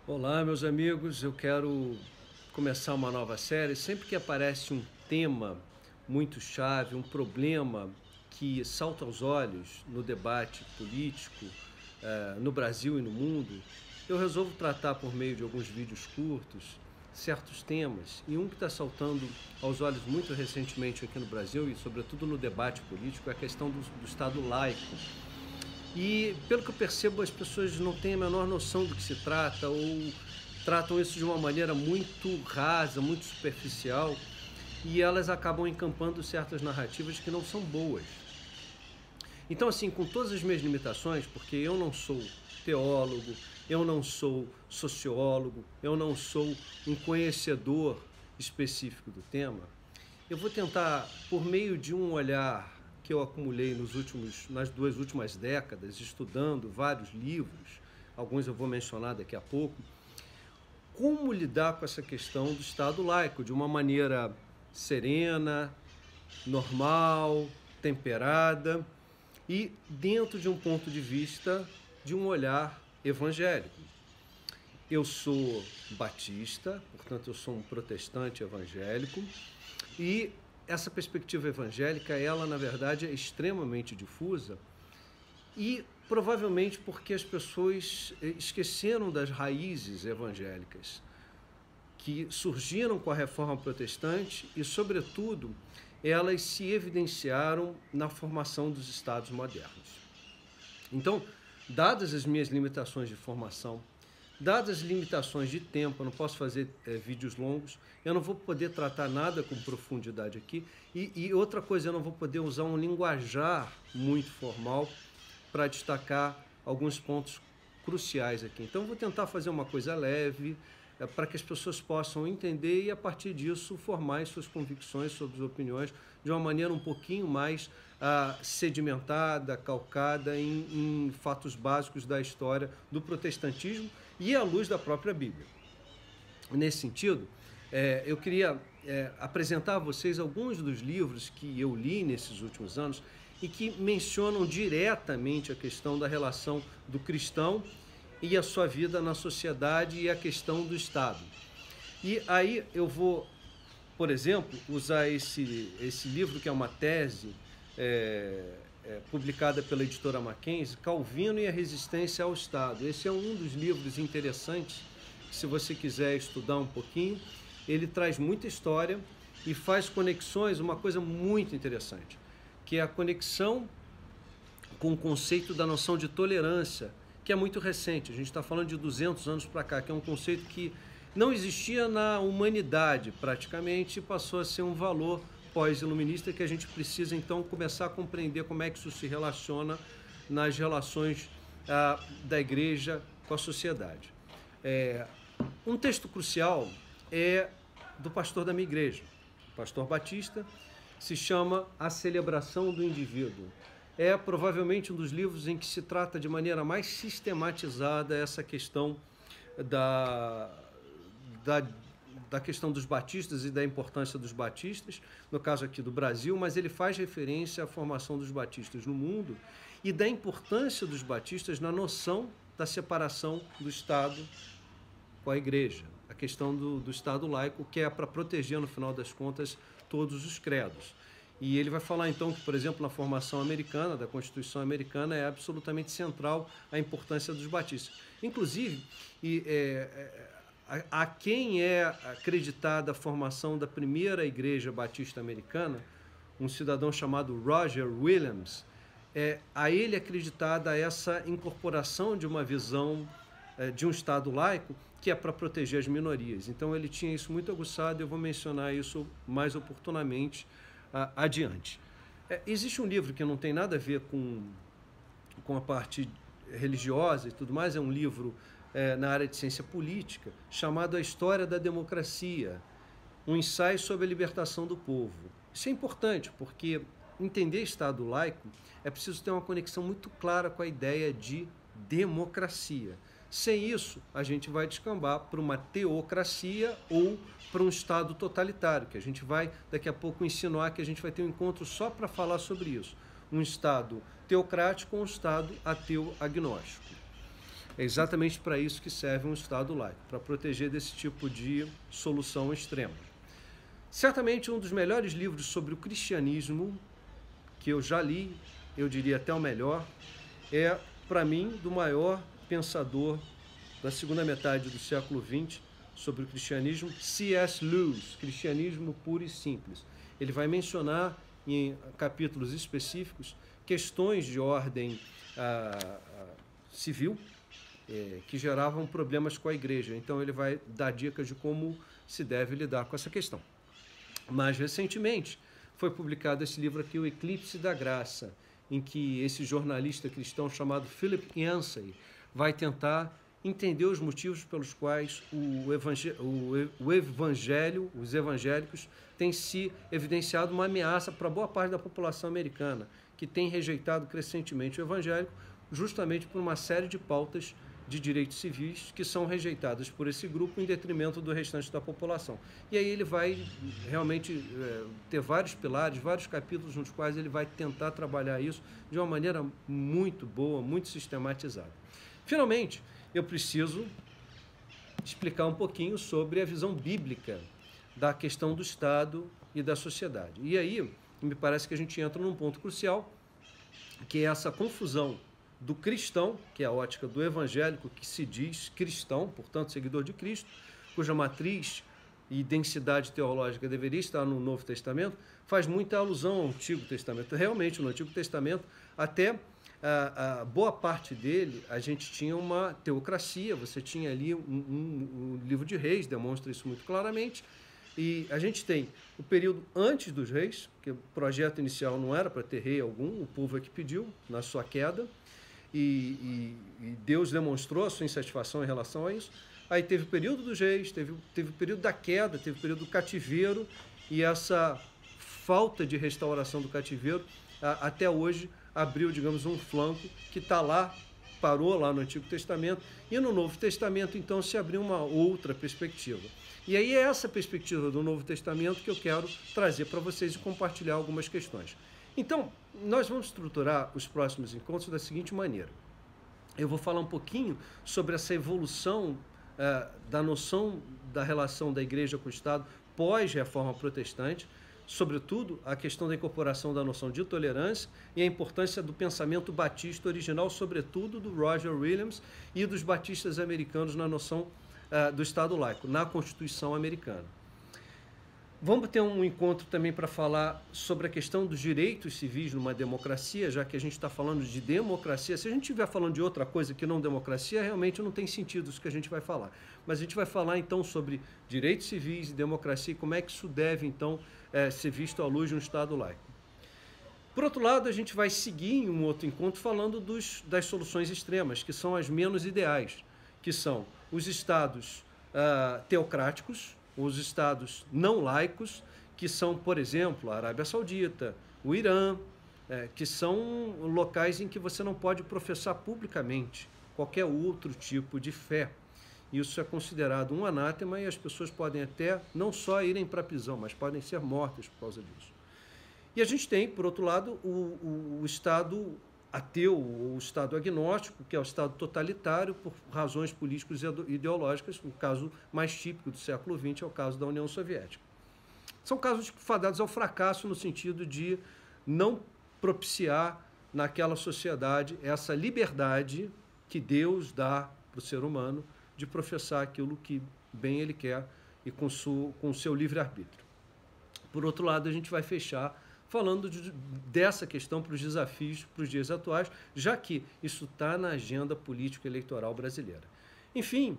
Olá, meus amigos. Eu quero começar uma nova série. Sempre que aparece um tema muito chave, um problema que salta aos olhos no debate político, no Brasil e no mundo, eu resolvo tratar por meio de alguns vídeos curtos certos temas. E um que está saltando aos olhos muito recentemente aqui no Brasil e sobretudo no debate político é a questão do Estado laico. E, pelo que eu percebo, as pessoas não têm a menor noção do que se trata ou tratam isso de uma maneira muito rasa, muito superficial, e elas acabam encampando certas narrativas que não são boas. Então, assim, com todas as minhas limitações, porque eu não sou teólogo, eu não sou sociólogo, eu não sou um conhecedor específico do tema, eu vou tentar, por meio de um olhar que eu acumulei nas 2 últimas décadas, estudando vários livros, alguns eu vou mencionar daqui a pouco, como lidar com essa questão do Estado laico de uma maneira serena, normal, temperada e dentro de um ponto de vista de um olhar evangélico. Eu sou batista, portanto eu sou um protestante evangélico, e essa perspectiva evangélica, ela na verdade é extremamente difusa e provavelmente porque as pessoas esqueceram das raízes evangélicas que surgiram com a reforma protestante e, sobretudo, elas se evidenciaram na formação dos estados modernos. Então, dadas as minhas limitações de formação, dadas as limitações de tempo, eu não posso fazer vídeos longos, eu não vou poder tratar nada com profundidade aqui, e outra coisa, eu não vou poder usar um linguajar muito formal para destacar alguns pontos cruciais aqui. Então, eu vou tentar fazer uma coisa leve, para que as pessoas possam entender e, a partir disso, formar as suas convicções sobre as opiniões de uma maneira um pouquinho mais sedimentada, calcada em fatos básicos da história do protestantismo e à luz da própria Bíblia. Nesse sentido, eu queria apresentar a vocês alguns dos livros que eu li nesses últimos anos e que mencionam diretamente a questão da relação do cristão e a sua vida na sociedade e a questão do Estado. E aí eu vou, por exemplo, usar esse livro, que é uma tese publicada pela editora Mackenzie, Calvino e a Resistência ao Estado. Esse é um dos livros interessantes, que, se você quiser estudar um pouquinho, ele traz muita história e faz conexões, uma coisa muito interessante, que é a conexão com o conceito da noção de tolerância, que é muito recente. A gente está falando de 200 anos para cá, que é um conceito que não existia na humanidade praticamente e passou a ser um valor pós-iluminista que a gente precisa então começar a compreender como é que isso se relaciona nas relações da igreja com a sociedade. Um texto crucial é do pastor da minha igreja, pastor Batista, se chama A Celebração do Indivíduo. É provavelmente um dos livros em que se trata de maneira mais sistematizada essa questão da questão dos batistas e da importância dos batistas, no caso aqui do Brasil, mas ele faz referência à formação dos batistas no mundo e da importância dos batistas na noção da separação do Estado com a igreja, a questão do Estado laico, que é para proteger, no final das contas, todos os credos. E ele vai falar, então, que, por exemplo, na formação americana, da Constituição americana, é absolutamente central a importância dos batistas. Inclusive, a quem é acreditada a formação da primeira igreja batista americana, um cidadão chamado Roger Williams, a ele é acreditada essa incorporação de uma visão de um Estado laico que é para proteger as minorias. Então, ele tinha isso muito aguçado e eu vou mencionar isso mais oportunamente adiante. Existe um livro que não tem nada a ver com a parte religiosa e tudo mais, é um livro na área de ciência política, chamado A História da Democracia, um ensaio sobre a libertação do povo. Isso é importante, porque entender Estado laico é preciso ter uma conexão muito clara com a ideia de democracia. Sem isso, a gente vai descambar para uma teocracia ou para um Estado totalitário, que a gente vai, daqui a pouco, insinuar que a gente vai ter um encontro só para falar sobre isso. Um Estado teocrático ou um Estado ateu agnóstico. É exatamente para isso que serve um Estado laico, para proteger desse tipo de solução extrema. Certamente um dos melhores livros sobre o cristianismo que eu já li, eu diria até o melhor, é, para mim, do maior pensador da segunda metade do século XX sobre o cristianismo, C.S. Lewis, Cristianismo Puro e Simples. Ele vai mencionar em capítulos específicos questões de ordem civil que geravam problemas com a igreja. Então ele vai dar dicas de como se deve lidar com essa questão. Mais recentemente foi publicado esse livro aqui, O Eclipse da Graça, em que esse jornalista cristão chamado Philip Yancey vai tentar entender os motivos pelos quais os evangélicos têm se evidenciado uma ameaça para boa parte da população americana, que tem rejeitado crescentemente o evangélico, justamente por uma série de pautas de direitos civis que são rejeitadas por esse grupo em detrimento do restante da população. E aí ele vai realmente ter vários pilares, vários capítulos nos quais ele vai tentar trabalhar isso de uma maneira muito boa, muito sistematizada. Finalmente, eu preciso explicar um pouquinho sobre a visão bíblica da questão do Estado e da sociedade. E aí, me parece que a gente entra num ponto crucial, que é essa confusão do cristão, que é a ótica do evangélico, que se diz cristão, portanto, seguidor de Cristo, cuja matriz e densidade teológica deveria estar no Novo Testamento, faz muita alusão ao Antigo Testamento. Realmente, no Antigo Testamento, até a boa parte dele, a gente tinha uma teocracia, você tinha ali um livro de reis, demonstra isso muito claramente, e a gente tem o período antes dos reis, que o projeto inicial não era para ter rei algum, o povo é que pediu, na sua queda, e Deus demonstrou a sua insatisfação em relação a isso. Aí teve o período dos reis, teve o período da queda, teve o período do cativeiro, e essa falta de restauração do cativeiro, até hoje, abriu, digamos, um flanco que está lá, parou lá no Antigo Testamento, e no Novo Testamento, então, se abriu uma outra perspectiva. E aí é essa perspectiva do Novo Testamento que eu quero trazer para vocês e compartilhar algumas questões. Então, nós vamos estruturar os próximos encontros da seguinte maneira. Eu vou falar um pouquinho sobre essa evolução da noção da relação da Igreja com o Estado pós-reforma protestante, sobretudo a questão da incorporação da noção de tolerância e a importância do pensamento batista original, sobretudo do Roger Williams e dos batistas americanos na noção do Estado laico, na Constituição americana. Vamos ter um encontro também para falar sobre a questão dos direitos civis numa democracia, já que a gente está falando de democracia. Se a gente estiver falando de outra coisa que não democracia, realmente não tem sentido isso que a gente vai falar. Mas a gente vai falar, então, sobre direitos civis e democracia e como é que isso deve, então, ser visto à luz de um Estado laico. Por outro lado, a gente vai seguir em um outro encontro falando das soluções extremas, que são as menos ideais, que são os Estados teocráticos, os estados não laicos, que são, por exemplo, a Arábia Saudita, o Irã, que são locais em que você não pode professar publicamente qualquer outro tipo de fé. Isso é considerado um anátema e as pessoas podem até não só irem para a prisão, mas podem ser mortas por causa disso. E a gente tem, por outro lado, o Estado ateu, ou o Estado agnóstico, que é o Estado totalitário por razões políticas e ideológicas. O caso mais típico do século XX é o caso da União Soviética. São casos fadados ao fracasso no sentido de não propiciar naquela sociedade essa liberdade que Deus dá para o ser humano de professar aquilo que bem ele quer e com o seu livre-arbítrio. Por outro lado, a gente vai fechar falando dessa questão para os desafios para os dias atuais, já que isso está na agenda política eleitoral brasileira. Enfim,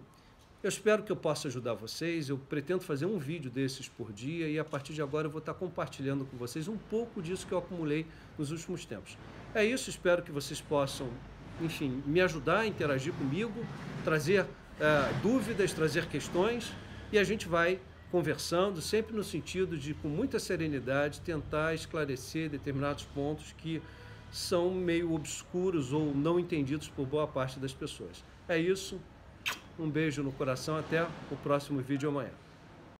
eu espero que eu possa ajudar vocês, eu pretendo fazer um vídeo desses por dia e a partir de agora eu vou estar compartilhando com vocês um pouco disso que eu acumulei nos últimos tempos. É isso, espero que vocês possam, enfim, me ajudar a interagir comigo, trazer dúvidas, trazer questões e a gente vai conversando, sempre no sentido de, com muita serenidade, tentar esclarecer determinados pontos que são meio obscuros ou não entendidos por boa parte das pessoas. É isso, um beijo no coração, até o próximo vídeo amanhã.